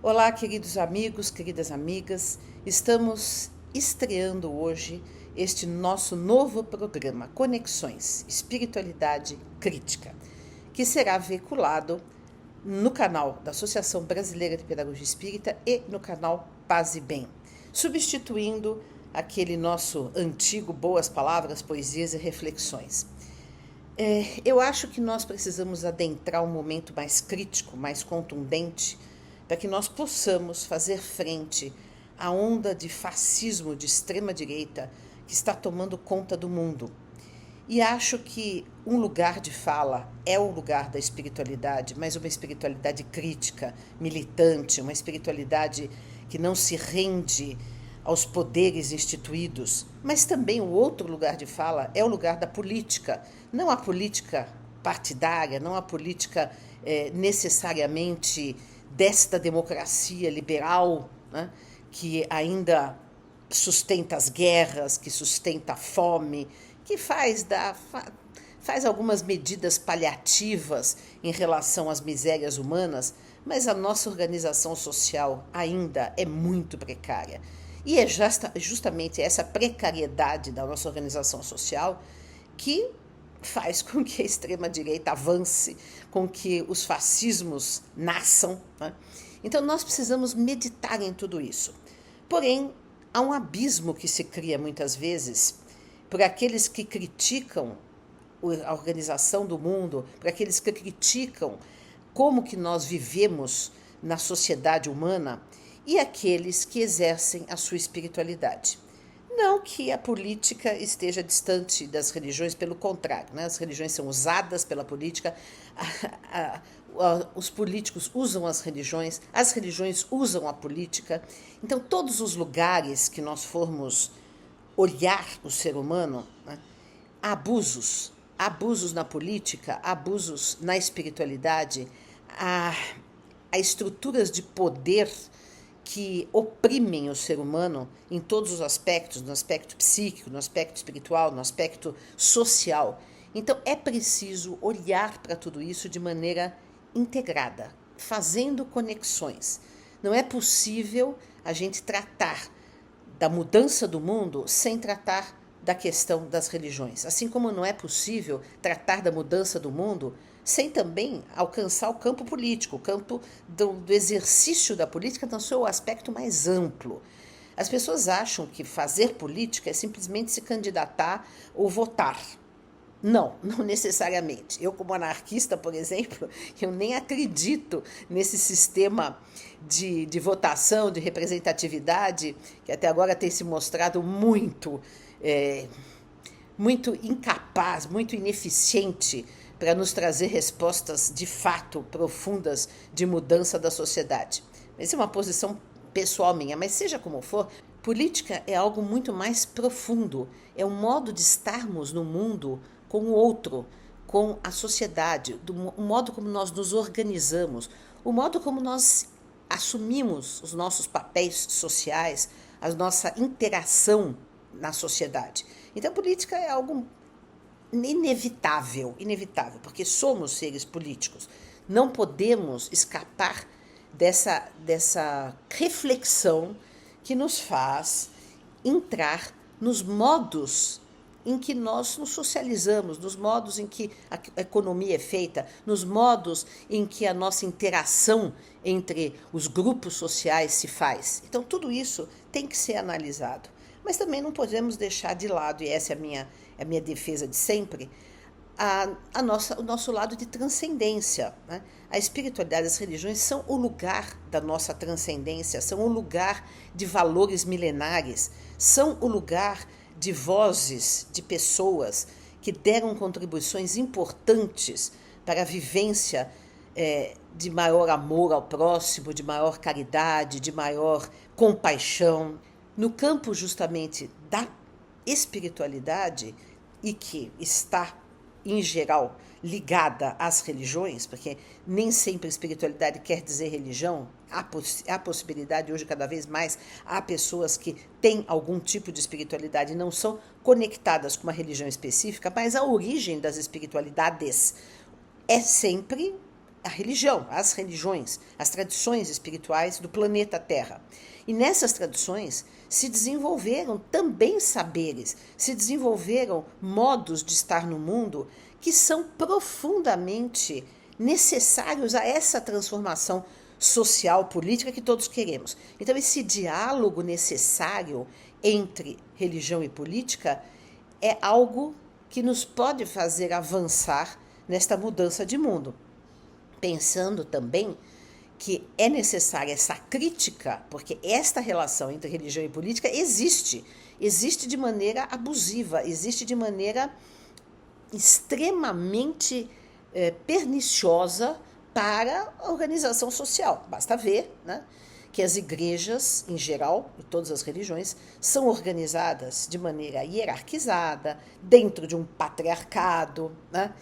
Olá, queridos amigos, queridas amigas. Estamos estreando hoje este nosso novo programa Conexões Espiritualidade Crítica, que será veiculado no canal da Associação Brasileira de Pedagogia Espírita e no canal Paz e Bem, substituindo aquele nosso antigo Boas Palavras, Poesias e Reflexões. Eu acho que nós precisamos adentrar um momento mais crítico, mais contundente, para que nós possamos fazer frente à onda de fascismo de extrema-direita que está tomando conta do mundo. E acho que um lugar de fala é o lugar da espiritualidade, mas uma espiritualidade crítica, militante, uma espiritualidade que não se rende aos poderes instituídos. Mas também o outro lugar de fala é o lugar da política, não a política partidária, não a política necessariamente desta democracia liberal, né, que ainda sustenta as guerras, que sustenta a fome, que faz algumas medidas paliativas em relação às misérias humanas, mas a nossa organização social ainda é muito precária. E é justamente essa precariedade da nossa organização social que faz com que a extrema-direita avance, com que os fascismos nasçam, né? Então nós precisamos meditar em tudo isso. Porém, há um abismo que se cria muitas vezes por aqueles que criticam a organização do mundo, por aqueles que criticam como que nós vivemos na sociedade humana e aqueles que exercem a sua espiritualidade. Não que a política esteja distante das religiões, pelo contrário, né? As religiões são usadas pela política, os políticos usam as religiões usam a política. Então, todos os lugares que nós formos olhar o ser humano, né, há abusos na política, abusos na espiritualidade, há estruturas de poder que oprimem o ser humano em todos os aspectos, no aspecto psíquico, no aspecto espiritual, no aspecto social. Então é preciso olhar para tudo isso de maneira integrada, fazendo conexões. Não é possível a gente tratar da mudança do mundo sem tratar da questão das religiões. Assim como não é possível tratar da mudança do mundo sem também alcançar o campo político, o campo do exercício da política no seu aspecto mais amplo. As pessoas acham que fazer política é simplesmente se candidatar ou votar. Não necessariamente. Eu, como anarquista, por exemplo, eu nem acredito nesse sistema de votação, de representatividade, que até agora tem se mostrado muito incapaz, muito ineficiente para nos trazer respostas de fato profundas de mudança da sociedade. Essa é uma posição pessoal minha, mas seja como for, política é algo muito mais profundo, é um modo de estarmos no mundo com o outro, com a sociedade, o modo como nós nos organizamos, o modo como nós assumimos os nossos papéis sociais, a nossa interação na sociedade. Então, política é algo inevitável, porque somos seres políticos. Não podemos escapar dessa reflexão que nos faz entrar nos modos em que nós nos socializamos, nos modos em que a economia é feita, nos modos em que a nossa interação entre os grupos sociais se faz. Então, tudo isso tem que ser analisado. Mas também não podemos deixar de lado, e essa é a minha defesa de sempre, o nosso lado de transcendência, né? A espiritualidade, as religiões são o lugar da nossa transcendência, são o lugar de valores milenares, são o lugar de vozes, de pessoas que deram contribuições importantes para a vivência de maior amor ao próximo, de maior caridade, de maior compaixão. No campo justamente da espiritualidade, e que está, em geral, ligada às religiões, porque nem sempre espiritualidade quer dizer religião, há possibilidade hoje cada vez mais, há pessoas que têm algum tipo de espiritualidade e não são conectadas com uma religião específica, mas a origem das espiritualidades é sempre a religião, as religiões, as tradições espirituais do planeta Terra. E nessas tradições se desenvolveram também saberes, se desenvolveram modos de estar no mundo que são profundamente necessários a essa transformação social, política que todos queremos. Então, esse diálogo necessário entre religião e política é algo que nos pode fazer avançar nesta mudança de mundo. Pensando também que é necessária essa crítica, porque esta relação entre religião e política existe de maneira abusiva, existe de maneira extremamente perniciosa para a organização social. Basta ver, né, que as igrejas, em geral, e todas as religiões, são organizadas de maneira hierarquizada, dentro de um patriarcado, né,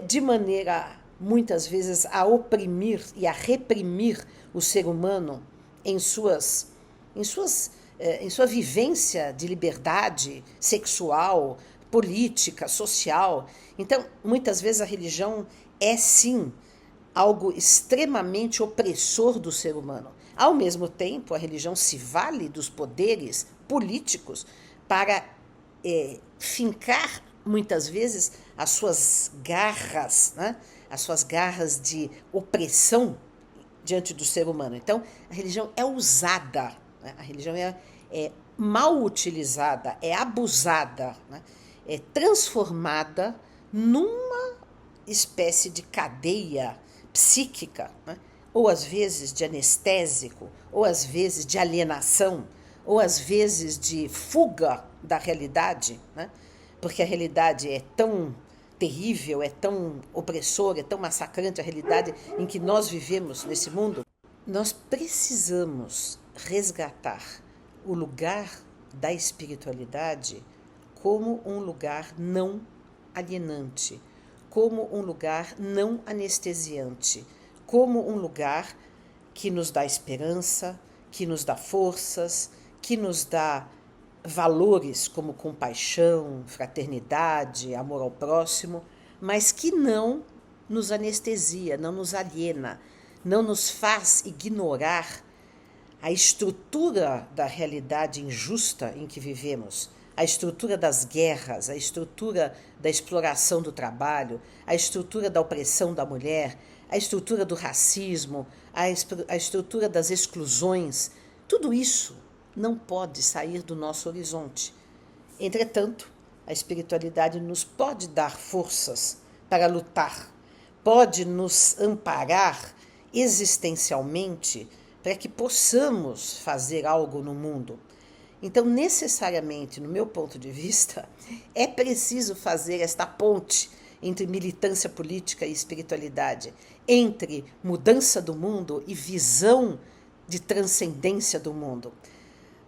de maneira, muitas vezes, a oprimir e a reprimir o ser humano em sua vivência de liberdade sexual, política, social. Então, muitas vezes a religião é, sim, algo extremamente opressor do ser humano. Ao mesmo tempo, a religião se vale dos poderes políticos para fincar, muitas vezes, as suas garras, né? As suas garras de opressão diante do ser humano. Então, a religião é usada, né? A religião é mal utilizada, é abusada, né? É transformada numa espécie de cadeia psíquica, né? Ou às vezes de anestésico, ou às vezes de alienação, ou às vezes de fuga da realidade, né? Porque a realidade é tão terrível, é tão opressora, é tão massacrante a realidade em que nós vivemos nesse mundo. Nós precisamos resgatar o lugar da espiritualidade como um lugar não alienante, como um lugar não anestesiante, como um lugar que nos dá esperança, que nos dá forças, que nos dá valores como compaixão, fraternidade, amor ao próximo, mas que não nos anestesia, não nos aliena, não nos faz ignorar a estrutura da realidade injusta em que vivemos, a estrutura das guerras, a estrutura da exploração do trabalho, a estrutura da opressão da mulher, a estrutura do racismo, a estrutura das exclusões. Tudo isso não pode sair do nosso horizonte. Entretanto, a espiritualidade nos pode dar forças para lutar, pode nos amparar existencialmente para que possamos fazer algo no mundo. Então, necessariamente, no meu ponto de vista, é preciso fazer esta ponte entre militância política e espiritualidade, entre mudança do mundo e visão de transcendência do mundo.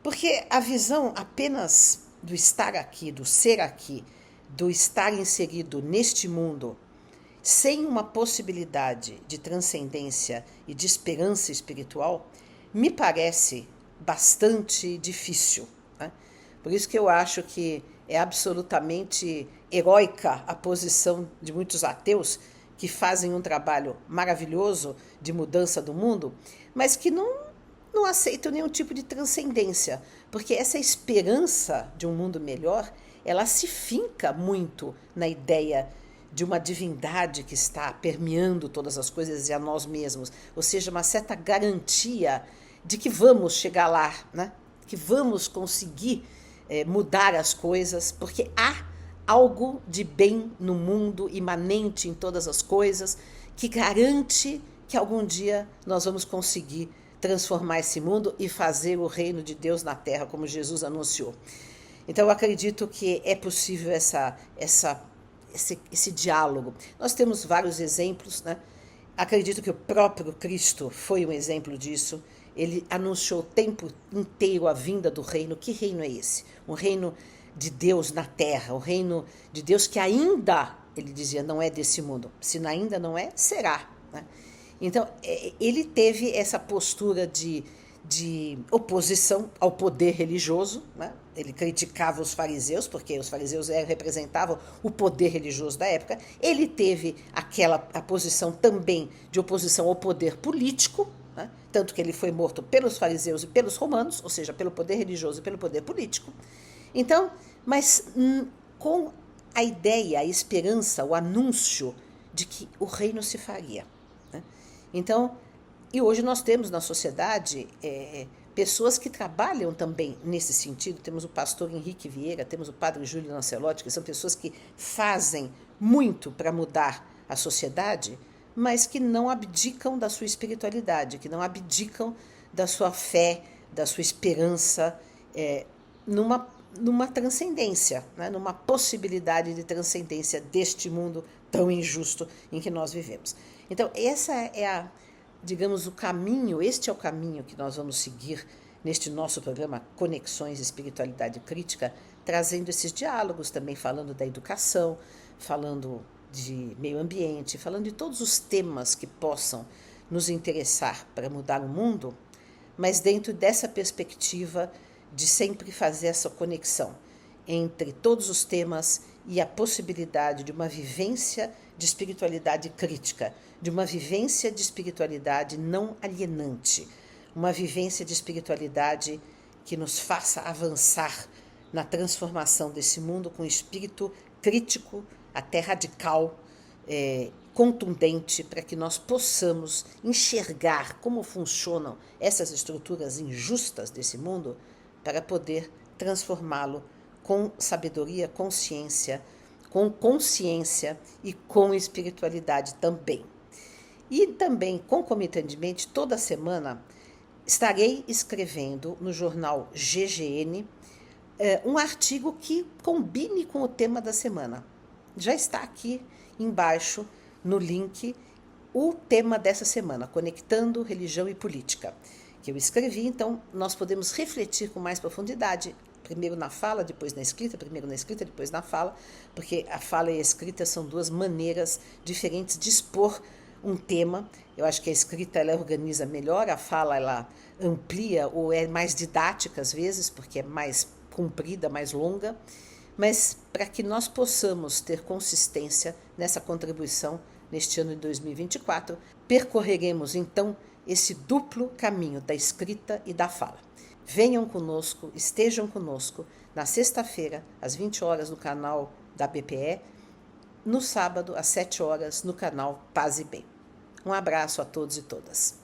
Porque a visão apenas do estar aqui, do ser aqui, do estar inserido neste mundo, sem uma possibilidade de transcendência e de esperança espiritual, me parece bastante difícil, né? Por isso que eu acho que é absolutamente heróica a posição de muitos ateus que fazem um trabalho maravilhoso de mudança do mundo, mas que não aceitam nenhum tipo de transcendência, porque essa esperança de um mundo melhor, ela se finca muito na ideia de uma divindade que está permeando todas as coisas e a nós mesmos, ou seja, uma certa garantia de que vamos chegar lá, né? Que vamos conseguir mudar as coisas, porque há algo de bem no mundo, imanente em todas as coisas, que garante que algum dia nós vamos conseguir transformar esse mundo e fazer o reino de Deus na terra, como Jesus anunciou. Então, eu acredito que é possível esse diálogo. Nós temos vários exemplos, né? Acredito que o próprio Cristo foi um exemplo disso. Ele anunciou o tempo inteiro a vinda do reino. Que reino é esse? Um reino de Deus na terra, um reino de Deus que ainda, ele dizia, não é desse mundo. Se ainda não é, será, né? Então, ele teve essa postura de de oposição ao poder religioso, né? Ele criticava os fariseus, porque os fariseus representavam o poder religioso da época. Ele teve a posição também de oposição ao poder político, né? Tanto que ele foi morto pelos fariseus e pelos romanos, ou seja, pelo poder religioso e pelo poder político. Então, mas com a ideia, a esperança, o anúncio de que o reino se faria, né? Então, e hoje nós temos na sociedade pessoas que trabalham também nesse sentido. Temos o pastor Henrique Vieira, temos o padre Júlio Lancelotti, que são pessoas que fazem muito para mudar a sociedade, mas que não abdicam da sua espiritualidade, que não abdicam da sua fé, da sua esperança, numa transcendência, né? Numa possibilidade de transcendência deste mundo tão injusto em que nós vivemos. Então, essa é digamos, o caminho, este é o caminho que nós vamos seguir neste nosso programa Conexões Espiritualidade Crítica, trazendo esses diálogos também, falando da educação, falando de meio ambiente, falando de todos os temas que possam nos interessar para mudar o mundo, mas dentro dessa perspectiva de sempre fazer essa conexão entre todos os temas e a possibilidade de uma vivência de espiritualidade crítica, de uma vivência de espiritualidade não alienante, uma vivência de espiritualidade que nos faça avançar na transformação desse mundo com espírito crítico, até radical, contundente, para que nós possamos enxergar como funcionam essas estruturas injustas desse mundo, para poder transformá-lo com sabedoria, com consciência e com espiritualidade também. E também, concomitantemente, toda semana estarei escrevendo no jornal GGN um artigo que combine com o tema da semana. Já está aqui embaixo no link o tema dessa semana, Conectando Religião e Política, que eu escrevi. Então nós podemos refletir com mais profundidade, primeiro na fala, depois na escrita, primeiro na escrita, depois na fala, porque a fala e a escrita são duas maneiras diferentes de expor um tema. Eu acho que a escrita ela organiza melhor, a fala ela amplia ou é mais didática às vezes, porque é mais comprida, mais longa, mas para que nós possamos ter consistência nessa contribuição neste ano de 2024, percorreremos então esse duplo caminho da escrita e da fala. Venham conosco, estejam conosco na sexta-feira, às 20 horas no canal da BPE, no sábado, às 7 horas, no canal Paz e Bem. Um abraço a todos e todas.